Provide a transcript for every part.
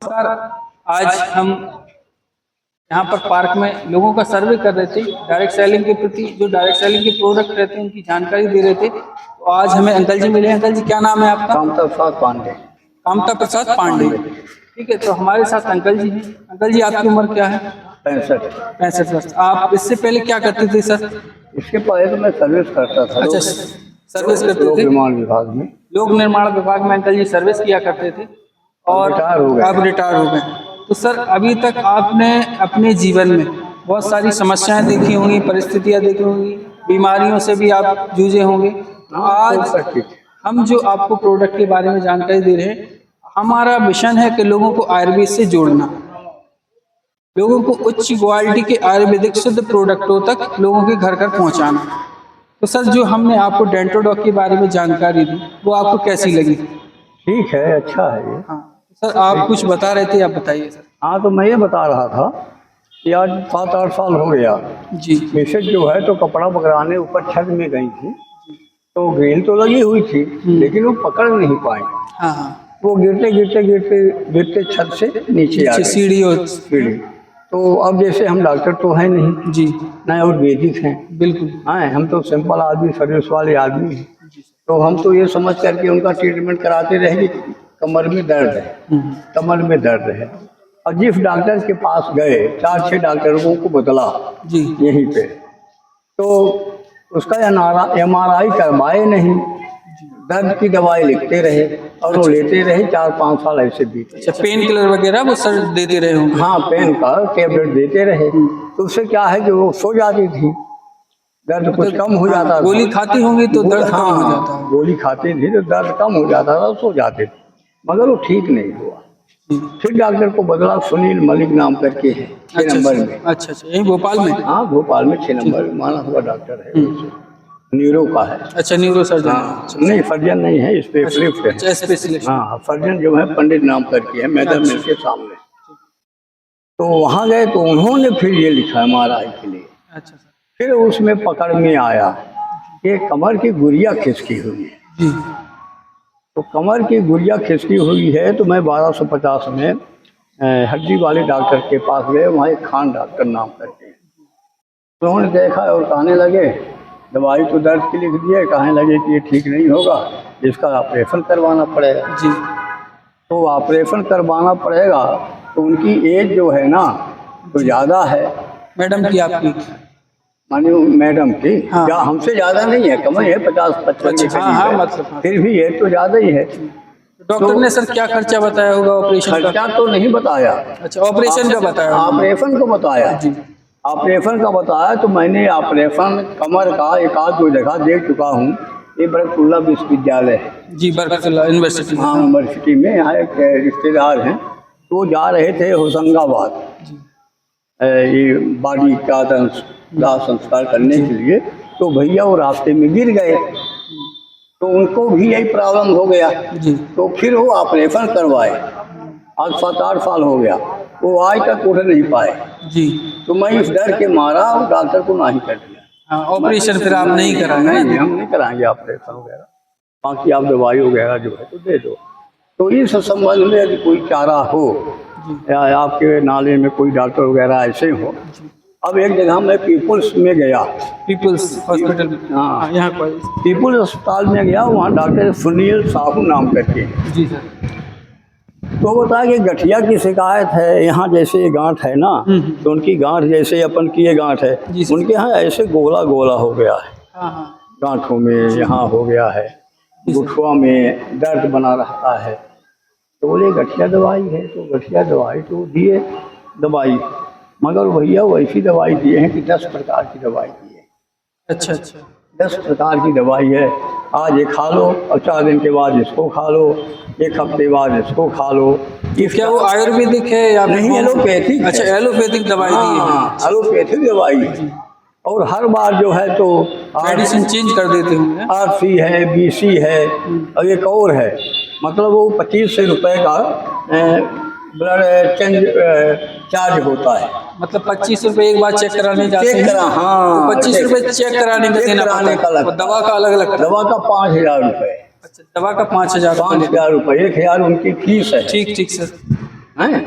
Sir, आज हम यहाँ पर पार्क में लोगों का सर्वे कर रहे थे डायरेक्ट सेलिंग के प्रति। जो डायरेक्ट सेलिंग के प्रोडक्ट रहते हैं उनकी जानकारी दे रहे थे। तो आज हमें अंकल जी मिले। अंकल जी, क्या नाम है आपका? कामता प्रसाद पांडे। कामता प्रसाद पांडे, ठीक है। तो हमारे साथ अंकल जी हैं। अंकल जी, आपकी उम्र क्या है? 65 वर्ष। आप इससे पहले क्या करते थे सर? इसके पहले तो मैं सर्विस करता था। अच्छा, सर्विस करते लोक थे? निर्माण विभाग में। लोक निर्माण विभाग में अंकल जी सर्विस किया करते थे और अब रिटायर हो गए। तो सर, अभी तक आपने अपने जीवन में बहुत सारी समस्याएं देखी होंगी, परिस्थितियां देखी होंगी, बीमारियों से भी आप जूझे होंगे। आज हम जो आपको प्रोडक्ट के बारे में जानकारी दे रहे हैं, हमारा मिशन है कि लोगों को आयुर्वेद से जोड़ना, लोगों को उच्च क्वालिटी के आयुर्वेदिक शुद्ध प्रोडक्टों तक लोगों के घर घर पहुंचाना। तो सर, जो हमने आपको डेंटोडॉक के बारे में जानकारी दी, वो आपको कैसी लगी? ठीक है, अच्छा है ये। हाँ सर, आप कुछ बता रहे थे, आप बताइए सर। हाँ, तो मैं ये बता रहा था कि आज 7-8 साल हो गया जी। मिसेज जो है तो कपड़ा पकड़ाने ऊपर छत में गई थी, तो ग्रिल तो लगी हुई थी लेकिन वो पकड़ नहीं पाई। हाँ हाँ। वो गिरते गिरते गिरते गिरते छत से नीचे आ गई, सीढ़ी। तो अब जैसे हम डॉक्टर तो हैं नहीं जी, ना और वैदिक हैं, बिल्कुल। हाँ, हम तो सिंपल आदमी, सर्विस वाले आदमी हैं। तो हम तो ये समझ करके उनका ट्रीटमेंट कराते रहे कि कमर में दर्द है, कमर में दर्द है। और जिस डॉक्टर के पास गए, 4-6 डॉक्टरों को बदला जी यहीं पे, तो उसका MRI करवाए नहीं, दर्द की दवाई लिखते रहे और वो लेते रहे। 4-5 साल ऐसे बीते। अच्छा, पेन किलर वगैरह वो सर देते रहे होंगे? हाँ, पेन का टैबलेट देते रहे। तो उससे क्या है कि वो सो जाती थी, दर्द कुछ कम हो जाता था। गोली खाती होंगी तो दर्द कम हो जाता है। गोली खाती थी तो दर्द कम हो जाता था, सो जाते थे, मगर वो ठीक नहीं हुआ। फिर डॉक्टर को बदला, सुनील मलिक नाम करके है, 6 नंबर में। अच्छा, यही भोपाल में? हाँ, भोपाल में 6 नंबर में माना हुआ डॉक्टर है, न्यूरो का है। अच्छा, न्यूरो सर्जन? हाँ, नहीं सर्जन नहीं है, स्पेशलिस्ट है। स्पेशलिस्ट? हाँ, सर्जन जो है पंडित नाम करके है, मैडम मिल के सामने। तो वहाँ गए तो उन्होंने फिर ये लिखा MRI के लिए। अच्छा। फिर उसमें पकड़ में आया कि कमर की गुड़िया खिसकी हुई है। जी। तो कमर की गुड़िया खिसकी हुई है। तो मैं 1250 में हड्डी वाले डॉक्टर के पास गए, वहाँ एक खान डॉक्टर नाम करके। तो उन्होंने देखा और कहने लगे, दवाई तो दर्द की लिख दी है, कहने लगे कि ये ठीक नहीं होगा, इसका ऑपरेशन करवाना पड़ेगा। जी। तो ऑपरेशन करवाना पड़ेगा। तो उनकी एज जो है ना तो ज़्यादा है। मैडम की? आपकी मानी मैडम की? हाँ। क्या हमसे ज़्यादा नहीं है, कम है, 50-55। हाँ, मतलब फिर भी ये तो ज़्यादा ही है। डॉक्टर ने सर क्या खर्चा बताया होगा ऑपरेशन का? खर्चा तो नहीं बताया। अच्छा, ऑपरेशन का बताया? ऑपरेशन को बताया जी। ऑपरेशन का बताया तो मैंने ऑपरेशन कमर का 1-2 जगह देख चुका हूँ। ये बरकतुल्ला विश्वविद्यालय है जी, बरकतुल्ला यूनिवर्सिटी। हाँ, यूनिवर्सिटी में यहाँ एक रिश्तेदार हैं, तो जा रहे थे होशंगाबाद ये बॉडी का दाह संस्कार करने के लिए। तो भैया वो रास्ते में गिर गए, तो उनको भी यही प्रॉब्लम हो गया जी। तो फिर वो ऑपरेशन करवाए। आज 7-8 साल हो गया, वो आज तक उठ नहीं पाए जी। तो मैं इस डर के मारा डॉक्टर को नहीं कर दिया। ऑपरेशन फिर आप नहीं कराएंगे? नहीं, हम नहीं कराएंगे ऑपरेशन वगैरह, बाकी आप दवाई वगैरह जो है तो दे दो। तो इस संबंध में यदि कोई चारा हो या आपके नाले में कोई डॉक्टर वगैरह ऐसे हो। अब एक जगह मैं पीपुल्स में गया, पीपुल्स हॉस्पिटल? हाँ, यहाँ पर पीपुल्स अस्पताल में गया, वहाँ डॉक्टर सुनील साहू नाम करके जी सर। तो बताया कि गठिया की शिकायत है, यहाँ जैसे गांठ है ना, तो उनकी गांठ जैसे अपन की ये गांठ है, उनके यहाँ ऐसे गोला गोला हो गया है गांठों में, यहाँ हो गया है, गुठवा में दर्द बना रहता है। तो बोले गठिया दवाई है, तो गठिया दवाई तो दिए दवाई, मगर भैया वैसी दवाई दिए हैं कि 10 प्रकार की दवाई दी है। अच्छा, 10 प्रकार की दवाई है। आज ये खा लो और 4 दिन के बाद इसको खा लो, 1 हफ्ते बाद इसको खा लो। ये क्या वो आयुर्वेदिक है या नहीं? एलोपैथिक। अच्छा, एलोपैथिक दवाई दी है? एलोपैथिक दवाई। और हर बार जो है तो मेडिसिन चेंज कर देते होंगे। RC है, BC है और एक और है, मतलब वो 2500 रुपये का ब्लड चार्ज होता है। मतलब 25 रुपये एक बार चेक कराने जाते हैं? हाँ, 25 रुपये चेक कराने का देना पड़ता है। दवा का अलग अलग? दवा का 5000 रुपये। अच्छा, दवा का 5000 रुपये, 1000 उनकी फीस है। ठीक सर। हैं।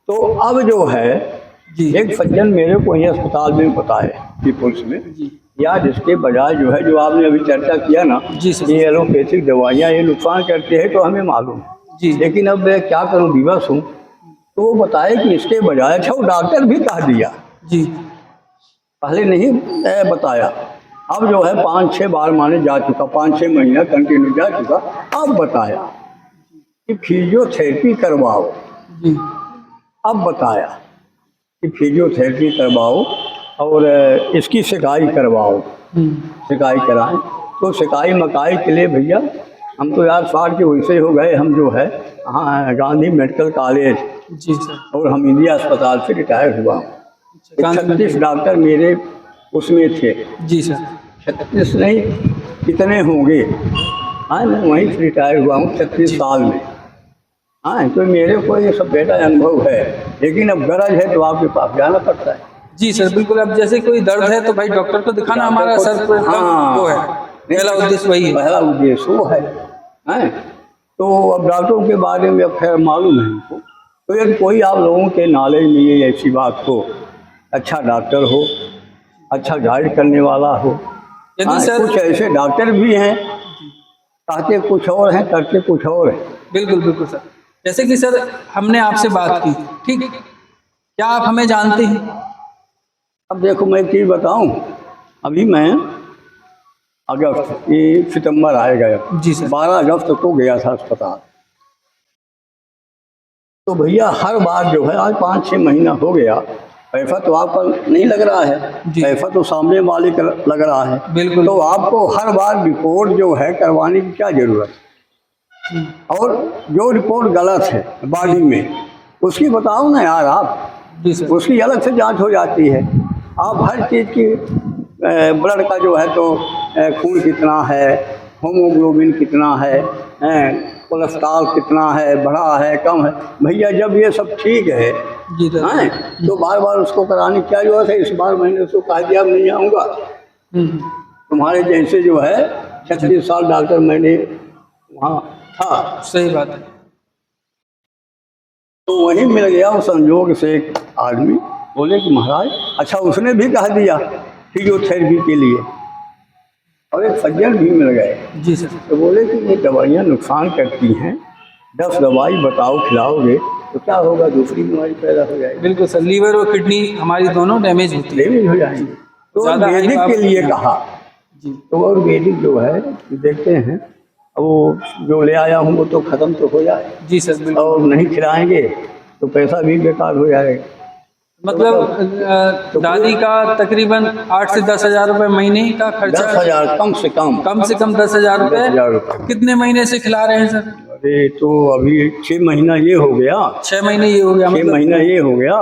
तो अब जो है जी एक सज्जन मेरे को ही अस्पताल में बताए पीपुल्स में, जी यार इसके बजाय जो है, जो आपने अभी चर्चा किया ना, जी सर। ये एलोपैथिक दवाइयाँ ये नुकसान करती है तो हमें मालूम है, जी लेकिन अब मैं क्या करूं, विवश हूँ। तो वो बताए कि इसके बजाय, अच्छा वो डॉक्टर भी कह दिया, जी पहले नहीं बताया। अब जो है 5-6 बार माने जा चुका, 5-6 महीना कंटिन्यू जा चुका। अब बताया कि फिजियोथेरेपी करवाओ। जी अब बताया कि फिजियोथेरेपी करवाओ और इसकी सिकाई करवाओ, सिकाई कराएं। तो सिकाई मकाई के लिए भैया हम तो यार 60 के वैसे हो गए, हम जो है हाँ गांधी मेडिकल कॉलेज जी सर। और हमीदिया अस्पताल से रिटायर हुआ हूँ। 36 डॉक्टर मेरे उसमें थे, जी सर। 36 नहीं कितने होंगे, हाँ मैं वहीं से रिटायर हुआ हूँ 36 साल में। हाँ तो मेरे को ये सब बेटा अनुभव है, लेकिन अब गरज है तो आपके पास जाना पड़ता है। जी सर बिल्कुल। अब जैसे कोई दर्द है तो भाई डॉक्टर को दिखाना हमारा सर वो है, पहला उद्देश्य वही है। पहला उद्देश्य वो है। हैं तो अब डॉक्टरों के बारे में अब खैर मालूम है हमको, तो यदि कोई आप लोगों के नॉलेज में ये ऐसी बात हो, अच्छा डॉक्टर हो, अच्छा गाइड करने वाला हो। यदि सर कुछ ऐसे डॉक्टर भी हैं कहते कुछ और हैं करते कुछ और हैं। बिल्कुल बिल्कुल सर। जैसे कि सर हमने आपसे बात की, ठीक, क्या आप हमें जानते हैं? अब देखो मैं एक चीज़ बताऊं, अभी मैं अगस्त ये सितंबर आएगा, जी सर। 12 अगस्त को गया था अस्पताल। तो भैया हर बार जो है, आज 5-6 महीना हो गया, पैसा तो आपका नहीं लग रहा है, पैसा तो सामने वाले का लग रहा है। बिल्कुल। तो आपको हर बार रिपोर्ट जो है करवाने की क्या जरूरत है, और जो रिपोर्ट गलत है बॉडी में उसकी बताओ ना यार आप, जी सर। उसकी अलग से जांच हो जाती है। आप हर चीज़ की ब्लड का जो है तो खून कितना है, होमोग्लोबिन कितना है, कोलेस्ट्रॉल कितना है, बढ़ा है कम है, भैया जब ये सब ठीक है जी सर। हैं तो बार बार उसको कराने की क्या जरूरत है। इस बार मैंने उसको कहा दिया अब नहीं आऊँगा, तुम्हारे जैसे जो है 36 साल डॉक्टर मैंने वहाँ था। सही बात है। तो वहीं मिल गया वो संजोग से एक आदमी, बोले कि महाराज, अच्छा उसने भी कह दिया फिजियोथेरेपी के लिए, और एक सज्जन भी मिल गए। जी सर। तो बोले कि ये दवाइयाँ नुकसान करती हैं, 10 दवाई बताओ खिलाओगे तो क्या होगा, दूसरी बीमारी पैदा हो जाएगी। बिल्कुल सर, लीवर और किडनी हमारी दोनों डैमेज होती है, डैमेज हो जाएंगे। तो आयुर्वेदिक के लिए कहा, तो आयुर्वेदिक जो है देखते हैं, वो जो ले आया हूँ वो तो ख़त्म तो हो जाए। जी सर। और नहीं खिलाएंगे तो पैसा भी बेकार हो जाएगा। मतलब दादी का तकरीबन 8 से 10 हज़ार रुपये महीने का खर्चा, 10,000 कम से कम 10 हज़ार रुपये। कितने महीने से खिला रहे हैं सर? अरे तो अभी 6 महीना ये हो गया, 6 महीने ये हो गया, 6 महीना ये हो गया,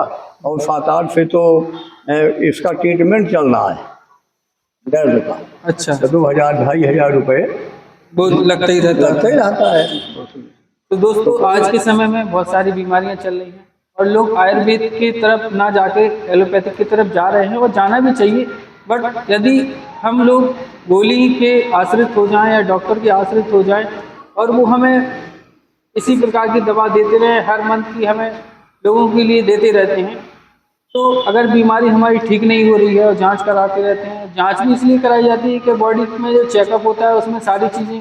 और 7-8 से तो इसका ट्रीटमेंट चल रहा है दर्द का। अच्छा। तो 2,000-2,500 रुपये वो लगता ही रहता है। तो दोस्तों आज के समय में बहुत सारी बीमारियां चल रही हैं और लोग आयुर्वेद की तरफ ना जाके एलोपैथिक की तरफ जा रहे हैं, और जाना भी चाहिए। बट यदि हम लोग गोली के आश्रित हो जाएं या डॉक्टर के आश्रित हो जाएं और वो हमें इसी प्रकार की दवा देते रहे, हर मंथ की हमें लोगों के लिए देते रहते हैं, तो अगर बीमारी हमारी ठीक नहीं हो रही है और जांच कराते रहते हैं, जांच भी इसलिए कराई जाती है कि बॉडी में जो चेकअप होता है उसमें सारी चीज़ें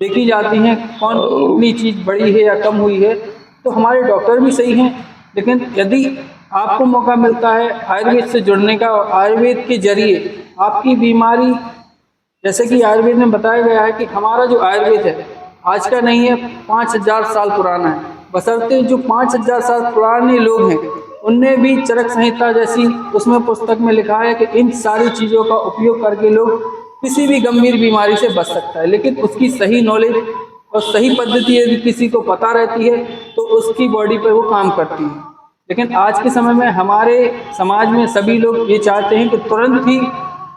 देखी जाती हैं, कौन कितनी चीज़ बढ़ी है या कम हुई है। तो हमारे डॉक्टर भी सही हैं, लेकिन यदि आपको मौका मिलता है आयुर्वेद से जुड़ने का, और आयुर्वेद के जरिए आपकी बीमारी, जैसे कि आयुर्वेद में बताया गया है कि हमारा जो आयुर्वेद है आज का नहीं है, 5,000 साल पुराना है। बशर्ते जो 5,000 साल पुराने लोग हैं उनने भी चरक संहिता जैसी उसमें पुस्तक में लिखा है कि इन सारी चीज़ों का उपयोग करके लोग किसी भी गंभीर बीमारी से बच सकता है। लेकिन उसकी सही नॉलेज और सही पद्धति यदि किसी को पता रहती है तो उसकी बॉडी पर वो काम करती है। लेकिन आज के समय में हमारे समाज में सभी लोग ये चाहते हैं कि तुरंत ही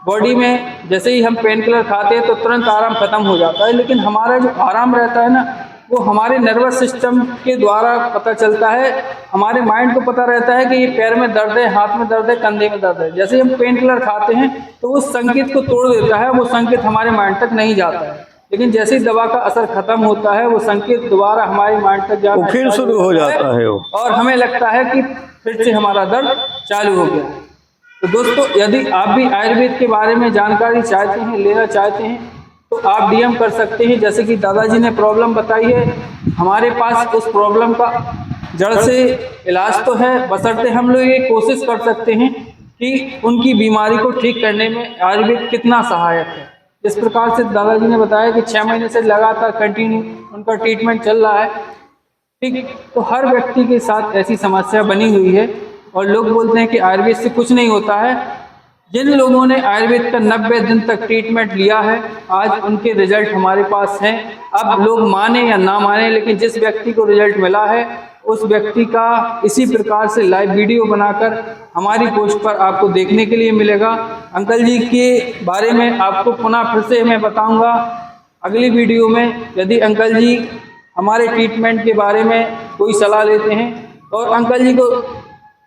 बॉडी में, जैसे ही हम पेन किलर खाते हैं तो तुरंत आराम खत्म हो जाता है, लेकिन हमारा जो आराम रहता है ना वो हमारे नर्वस सिस्टम के द्वारा पता चलता है। हमारे माइंड को पता रहता है कि ये पैर में दर्द है, हाथ में दर्द है, कंधे में दर्द है। जैसे हम पेन किलर खाते हैं तो वो संकेत को तोड़ देता है, वो संकेत हमारे माइंड तक नहीं जाता है। लेकिन जैसे ही दवा का असर खत्म होता है वो संकेत दोबारा हमारे माइंड तक जाता वो फिर शुरू हो जाता है वो, और हमें लगता है कि फिर से हमारा दर्द चालू हो गया। तो दोस्तों, यदि आप भी आयुर्वेद के बारे में जानकारी चाहते हैं, लेना चाहते हैं, तो आप डीएम कर सकते हैं। जैसे कि दादाजी ने प्रॉब्लम बताई है, हमारे पास उस प्रॉब्लम का जड़ से इलाज तो है, बशर्ते हम लोग ये कोशिश कर सकते हैं कि उनकी बीमारी को ठीक करने में आयुर्वेद कितना सहायक है। इस प्रकार से दादाजी ने बताया कि 6 महीने से लगातार कंटिन्यू उनका ट्रीटमेंट चल रहा है। ठीक, तो हर व्यक्ति के साथ ऐसी समस्या बनी हुई है और लोग बोलते हैं कि आयुर्वेद से कुछ नहीं होता है। जिन लोगों ने आयुर्वेद का 90 दिन तक ट्रीटमेंट लिया है, आज उनके रिजल्ट हमारे पास हैं। अब लोग माने या ना माने, लेकिन जिस व्यक्ति को रिजल्ट मिला है उस व्यक्ति का इसी प्रकार से लाइव वीडियो बनाकर हमारी पोस्ट पर आपको देखने के लिए मिलेगा। अंकल जी के बारे में आपको पुनः फिर से मैं बताऊंगा अगली वीडियो में। यदि अंकल जी हमारे ट्रीटमेंट के बारे में कोई सलाह लेते हैं और अंकल जी को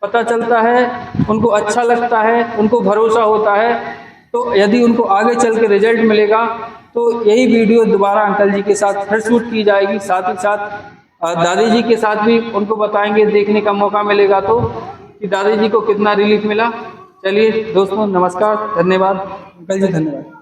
पता चलता है, उनको अच्छा लगता है, उनको भरोसा होता है, तो यदि उनको आगे चल के रिजल्ट मिलेगा तो यही वीडियो दोबारा अंकल जी के साथ फिर शूट की जाएगी। साथ ही साथ दादी जी के साथ भी उनको बताएंगे, देखने का मौका मिलेगा तो कि दादी जी को कितना रिलीफ मिला। चलिए दोस्तों, नमस्कार, धन्यवाद। अंकल जी धन्यवाद।